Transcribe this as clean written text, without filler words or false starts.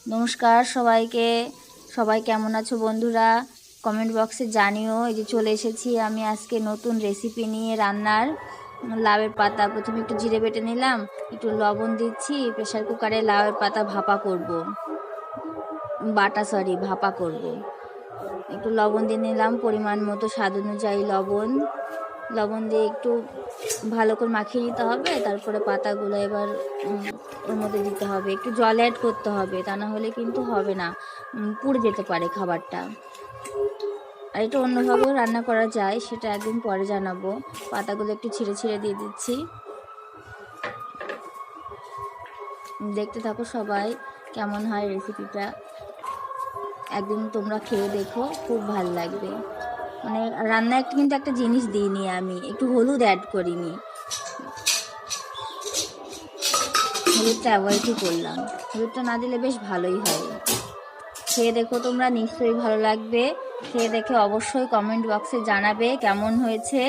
নমস্কার সবাইকে। সবাই কেমন আছো বন্ধুরা? কমেন্ট বক্সে জানিও। এই যে চলে এসেছি আমি আজকে নতুন রেসিপি নিয়ে রান্নার। লাউয়ের পাতা প্রথমে একটু জিরে বেটে নিলাম, একটু লবণ দিচ্ছি। প্রেসার কুকারে লাউয়ের পাতা ভাপা করব, ভাপা করব। একটু লবণ দিয়ে নিলাম, পরিমাণ মতো স্বাদ অনুযায়ী লবণ। লবণ দিয়ে একটু ভালো করে মাখিয়ে নিতে হবে। তারপরে পাতাগুলো এবার ওর মধ্যে দিতে হবে, একটু জল অ্যাড করতে হবে, তা না হলে কিন্তু হবে না, পুড়ে যেতে পারে খাবারটা। আর এটা অন্যভাবেও রান্না করা যায়, সেটা একদিন পরে জানাবো। পাতাগুলো একটু ছিঁড়ে ছিঁড়ে দিয়ে দিচ্ছি। দেখতে থাকো সবাই, কেমন হয় রেসিপিটা। একদিন তোমরা খেয়ে দেখো, খুব ভাল লাগবে। মানে রান্নায় কিন্তু একটা জিনিস দিইনি, আমি একটু হলুদ অ্যাড করিনি, হলুদটা অ্যাভয়েডই করলাম। হলুদটা না দিলে বেশ ভালোই হয়। খেয়ে দেখো তোমরা, নিশ্চয়ই ভালো লাগবে। খেয়ে দেখে অবশ্যই কমেন্ট বক্সে জানাবে কেমন হয়েছে।